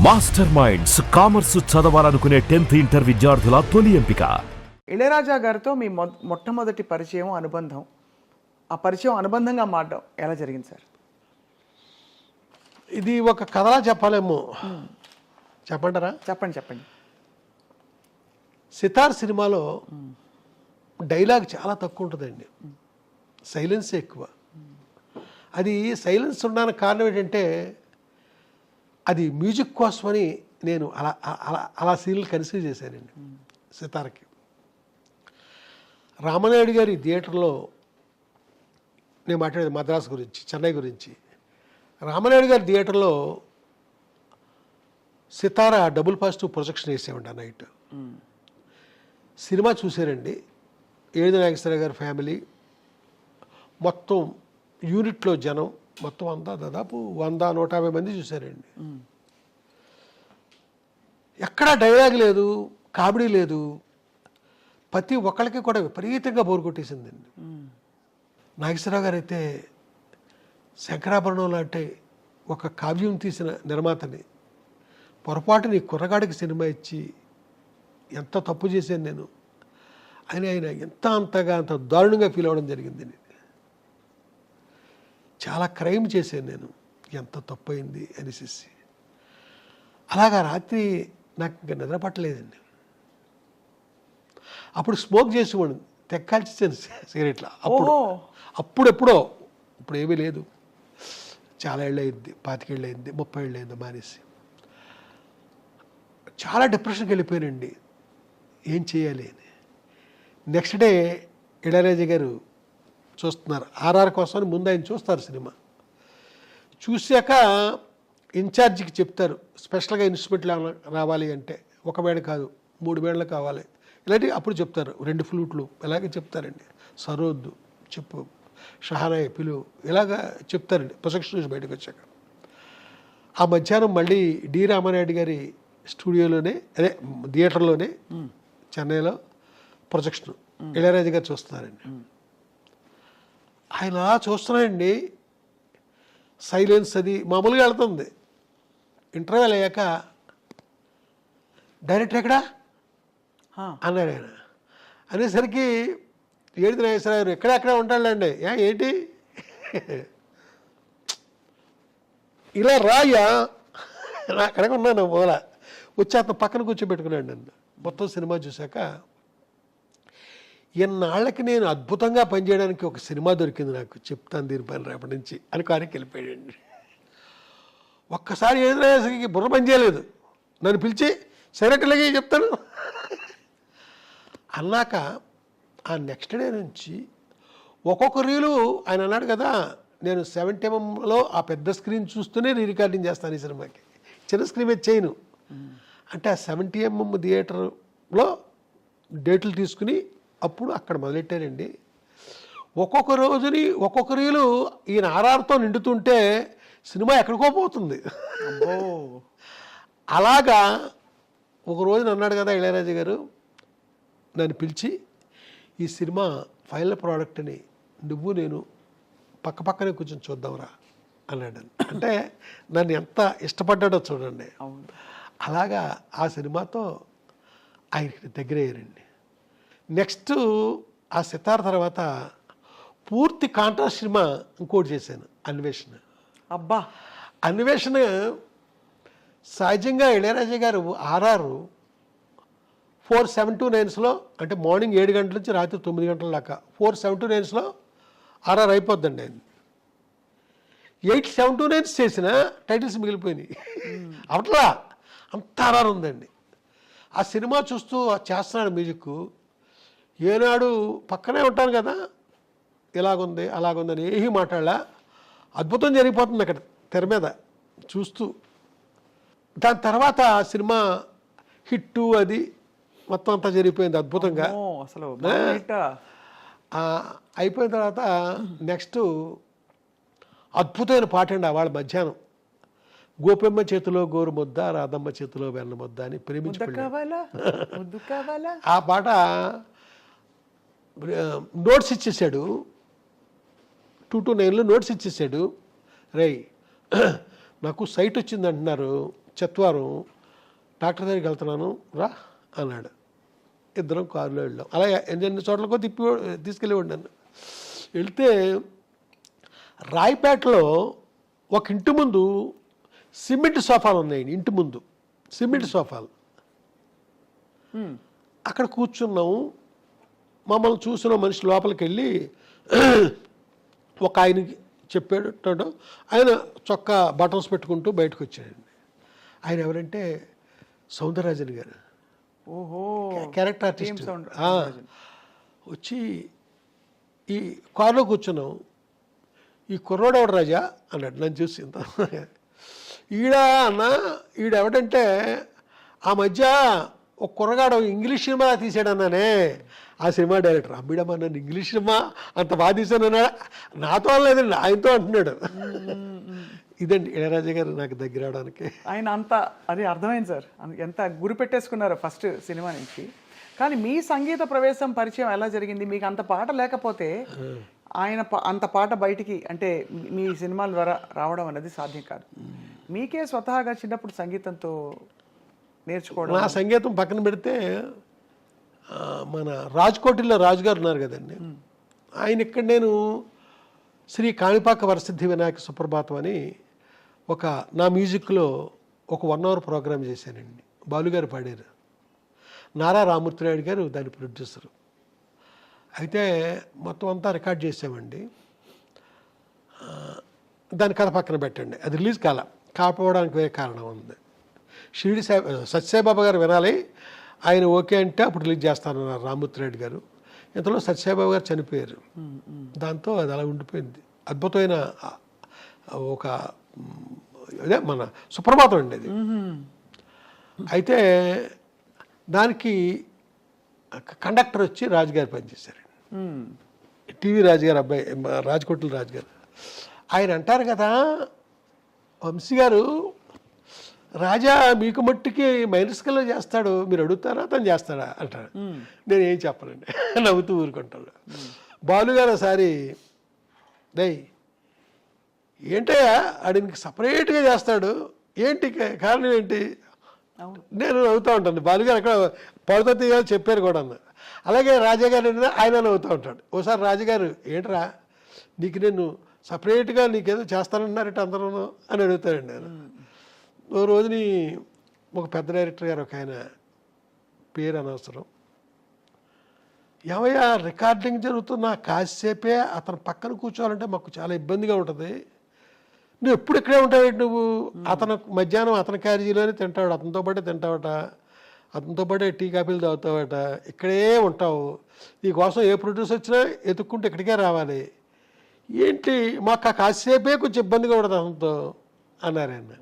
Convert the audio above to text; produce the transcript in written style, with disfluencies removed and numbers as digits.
Master minds commerce చదవాలనుకునే 10th inter విద్యార్థుల తొలి ఎంపిక. ఇళయరాజా గారితో మీ మొట్టమొదటి పరిచయం అనుబంధం, ఆ పరిచయం అనుబంధంగా మారడం ఎలా జరిగింది సార్? ఇది ఒక కథలా చెప్పాలేమో, చెప్పంటారా? చెప్పండి. సితార్ సినిమాలో డైలాగ్ చాలా తక్కువ ఉంటుందండి, సైలెన్స్ ఎక్కువ. అది సైలెన్స్ ఉండడానికి కారణం ఏంటంటే అది మ్యూజిక్ కోసమని నేను అలా అలా అలా సీన్లు కన్సీవ్ చేశానండి. సితార్కి రామనాయుడు గారి థియేటర్లో నేను మాట్లాడేది మద్రాసు గురించి, చెన్నై గురించి. రామనాయుడు గారి థియేటర్లో సితార డబుల్ పాజిటివ్ ప్రొజెక్షన్ వేసామండి ఆ నైట్. సినిమా చూశారండి. ఏడు నాగేశ్వర గారి ఫ్యామిలీ మొత్తం యూనిట్లో జనం మొత్తం అంతా దాదాపు 100-150 మంది చూశారండి. ఎక్కడా డైలాగ్ లేదు, కామెడీ లేదు. ప్రతి ఒక్కరికి కూడా విపరీతంగా బోరు కొట్టేసిందండి. నాగేశ్వరరావు గారు అయితే శంకరాభరణం లాంటి ఒక కావ్యం తీసిన నిర్మాతని పొరపాటుని కుర్రగాడికి సినిమా ఇచ్చి ఎంత తప్పు చేశాను నేను అని ఆయన అంత దారుణంగా ఫీల్ అవ్వడం జరిగిందండి. చాలా క్రైమ్ చేశాను నేను, ఎంత తప్పు అయింది అనేసి. అలాగా రాత్రి నాకు ఇంకా నిద్ర పట్టలేదండి. అప్పుడు స్మోక్ చేసేవాడు, తెక్కాల్చేసాను సిగరెట్లు. అప్పుడెప్పుడో, ఇప్పుడు ఏమీ లేదు, చాలా ఏళ్ళు అయింది, 25 ఏళ్ళు అయింది, 30 ఏళ్ళు అయింది మానేసి. చాలా డిప్రెషన్కి వెళ్ళిపోయానండి, ఏం చేయాలి అని. నెక్స్ట్ డే ఇళయరాజా గారు చూస్తున్నారు, ఆర్ఆర్ కోసం ముందు ఆయన చూస్తారు సినిమా. చూశాక ఇన్ఛార్జికి చెప్తారు, స్పెషల్గా ఇన్స్ట్రుమెంట్లు రావాలి అంటే 1 బ్యాండ్ కాదు 3 బ్యాండ్లు కావాలి ఇలాంటివి అప్పుడు చెప్తారు. 2 ఫ్లూట్లు ఇలాగే చెప్తారండి. సరోద్దు చెప్పు, షహానాయ్ పిలువు, ఇలాగా చెప్తారండి ప్రొజెక్షన్ నుంచి బయటకు వచ్చాక. ఆ మధ్యాహ్నం మళ్ళీ డి రామానాయుడు గారి స్టూడియోలోనే, అదే థియేటర్లోనే చెన్నైలో ప్రొజెక్షన్ ఇళయరాజా గారు చూస్తున్నారండి. ఆయన చూస్తున్నాయండి, సైలెన్స్ అది మామూలుగా వెళ్తుంది. ఇంటర్వెల్ అయ్యాక డైరెక్టర్ ఎక్కడా అన్నారు ఆయన. అనేసరికి ఏడు నాగేశ్వరరావు గారు ఎక్కడెక్కడ ఉంటాడండి. ఏంటి ఇలా రాయ్యా, అక్కడికి ఉన్నాను మూల వచ్చి అతను పక్కన కూర్చోబెట్టుకున్నాడు నన్ను. మొత్తం సినిమా చూశాక ఎన్నాళ్ళకి నేను అద్భుతంగా పనిచేయడానికి ఒక సినిమా దొరికింది నాకు, చెప్తాను దీనిపైన రేపటి నుంచి అని కానికి వెళ్ళిపోయాడండి. ఒక్కసారి ఏదైనా బుర్ర పని చేయలేదు, నన్ను పిలిచి సెక్రటరీలకి చెప్తాను అన్నాక ఆ నెక్స్ట్ డే నుంచి ఒక్కొక్క రీలు ఆయన అన్నాడు కదా, నేను 70mm ఆ పెద్ద స్క్రీన్ చూస్తూనే రికార్డింగ్ చేస్తాను ఈ సినిమాకి, చిన్న స్క్రీన్ మీద చేయను అంటే ఆ 70mm థియేటర్లో డేట్లు తీసుకుని అప్పుడు అక్కడ మొదలెట్టారండి. ఒక్కొక్క రోజుని ఒక్కొక్క రీలు ఈయన ఆర్ఆర్తో నిండుతుంటే సినిమా ఎక్కడికో పోతుంది. అలాగా ఒక రోజున అన్నాడు కదా ఇళయరాజా గారు, నన్ను పిలిచి ఈ సినిమా ఫైనల్ ప్రోడక్ట్ అని నువ్వు నేను పక్కనే కూర్చొని చూద్దాంరా అన్నాడు. అంటే నన్ను ఎంత ఇష్టపడ్డాడో చూడండి. అలాగా ఆ సినిమాతో ఆయనకి దగ్గరయ్యారండి. నెక్స్ట్ ఆ సితార్ తర్వాత పూర్తి కాంట్రాస్ట్ సినిమా ఇంకోటి చేశాను, అన్వేషణ. అబ్బా, అన్వేషణ సహజంగా ఇళయరాజా గారు ఆర్ఆర్ 4:7-9 అంటే మార్నింగ్ 7 గంటల నుంచి రాత్రి 9 గంటల దాకా 4:7-9 ఆర్ఆర్ అయిపోద్దండి. ఆయన 8:7-9 చేసిన టైటిల్స్ మిగిలిపోయినాయి. అవట్లా అంత ఆర్ఆర్ ఉందండి. ఆ సినిమా చూస్తూ చేస్తున్నాడు మ్యూజిక్. ఏనాడు పక్కనే ఉంటాను కదా, ఇలాగుంది అలాగుందని ఏమీ మాట్లాడలా, అద్భుతం జరిగిపోతుంది అక్కడ తెర మీద చూస్తూ. దాని తర్వాత సినిమా హిట్టు అది మొత్తం అంతా జరిగిపోయింది అద్భుతంగా. అసలు అయిపోయిన తర్వాత నెక్స్ట్ అద్భుతమైన పాట అండి. వాళ్ళ మధ్యాహ్నం గోపెమ్మ చేతిలో గోరు ముద్ద, రాధమ్మ చేతిలో వెన్న ముద్ద అని ప్రేమించుకున్నాడు. ఆ పాట నోట్స్ ఇచ్చేసాడు, 2 to 9 నోట్స్ ఇచ్చేసాడు. రై నాకు సైట్ వచ్చింది అంటున్నారు, చెత్వారం డాక్టర్ దగ్గరికి వెళ్తున్నాను రా అన్నాడు. ఇద్దరం కారులో వెళ్ళాం. అలాగే ఎన్ని చోట్లకో తీసుకెళ్ళేవాడు నన్ను. వెళ్తే రాయపేటలో ఒక ఇంటి ముందు సిమెంట్ సోఫాలు ఉన్నాయండి. ఇంటి ముందు సిమెంట్ సోఫాలు. అక్కడ కూర్చున్నాము. మమ్మల్ని చూసిన మనిషి లోపలికి వెళ్ళి ఒక ఆయనకి చెప్పాడు. ఆయన చొక్కా బటన్స్ పెట్టుకుంటూ బయటకు వచ్చాడండి. ఆయన ఎవరంటే సౌందరరాజన్ గారు, ఓహో, క్యారెక్టర్ ఆర్టిస్ట్. వచ్చి ఈ కారులో కూర్చున్నాం. ఈ కుర్రోడెవడు రాజా అన్నాడు నన్ను చూసి. ఇంత ఈడెవడంటే ఆ మధ్య ఒక కుర్రగాడు ఇంగ్లీష్ సినిమా తీసాడన్నానే, ఆ సినిమా డైరెక్టర్. అమ్మిడమ్మా నన్ను ఇంగ్లీష్ సినిమా అంత బాగా తీసానన్నాడు. నాతో లేదండి, ఆయనతో అంటున్నాడు. ఇదండి ఇళయరాజా గారు నాకు దగ్గర అవడానికి. ఆయన అంత అది అర్థమైంది సార్, ఎంత గురి పెట్టేసుకున్నారో ఫస్ట్ సినిమా నుంచి. కానీ మీ సంగీత ప్రవేశం పరిచయం ఎలా జరిగింది? మీకు అంత పాట లేకపోతే ఆయన అంత పాట బయటికి అంటే మీ సినిమాల ద్వారా రావడం అనేది సాధ్యం కాదు. మీకే స్వతహాగా చిన్నప్పుడు సంగీతంతో నేర్చుకోవడం. నా సంగీతం పక్కన పెడితే మన రాజ్కోటిలో రాజుగారు ఉన్నారు కదండి, ఆయన ఇక్కడ నేను శ్రీ కాణిపాక వరసిద్ధి వినాయక సుప్రభాతం అని నా మ్యూజిక్లో ఒక 1 hour ప్రోగ్రామ్ చేశానండి. బాలుగారు పాడారు, నారా రామూర్తినాయుడు గారు దాని ప్రొడ్యూసరు. అయితే మొత్తం అంతా రికార్డ్ చేసామండి. దాని కథ పక్కన పెట్టండి, అది రిలీజ్ కాకపోవడానికి వేరే కారణం ఉంది. షిరిడి సత్యసాయిబాబా గారు వినాలి, ఆయన ఓకే అంటే అప్పుడు రిలీజ్ చేస్తానన్నారు రామూర్తినాయుడు గారు. ఇంతలో సత్యసాయిబాబా గారు చనిపోయారు. దాంతో అది అలా ఉండిపోయింది. అద్భుతమైన అదే మన సుప్రభాతం అండి అది. అయితే దానికి కండక్టర్ వచ్చి రాజుగారు పనిచేశారు. టీవీ రాజుగారు అబ్బాయి, రాజకోట్ల రాజుగారు. ఆయన అంటారు కదా, వంశీ గారు రాజా మీకు మట్టికి మైనర్ స్కేల్లో చేస్తాడు, మీరు అడుగుతారా తను చేస్తాడా అంటాడు. నేను ఏం చెప్పనండి, నవ్వుతూ ఊరుకుంటాను. బాలుగారు ఒకసారి ఏంటయ్యా ఆడికి సపరేట్గా చేస్తాడు, ఏంటి కారణం ఏంటి? నేను నవ్వుతూ ఉంటాను. బాలుగారు అక్కడ పడత తీయాలి చెప్పారు కూడా. అలాగే రాజాగారు ఆయన నవ్వుతూ ఉంటాడు. ఓసారి రాజుగారు ఏంట్రా నీకు నేను సపరేట్గా నీకేదో చేస్తానన్నారంటే అందరూ అని అడుగుతాడండి. నేను ఓ రోజుని ఒక పెద్ద డైరెక్టర్ గారు, ఒక ఆయన పేరు అనవసరం, ఏమయ్యా రికార్డింగ్ జరుగుతున్న కాసేపే అతను పక్కన కూర్చోవాలంటే మాకు చాలా ఇబ్బందిగా ఉంటుంది, నువ్వు ఎప్పుడు ఇక్కడే ఉంటావేంటి నువ్వు? అతను మధ్యాహ్నం అతని క్యారేజీలోనే తింటాడు, అతనితో పాటే తింటావట, అతనితో పాటే టీ కాఫీలు తాగుతావట, ఇక్కడే ఉంటావు, నీకోసం ఏ ప్రొడ్యూసర్ వచ్చినా ఎత్తుక్కుంటే ఇక్కడికే రావాలి, ఏంటి మాకు కాసేపే కొంచెం ఇబ్బందిగా ఉండదు అతనితో అన్నారు ఆయన.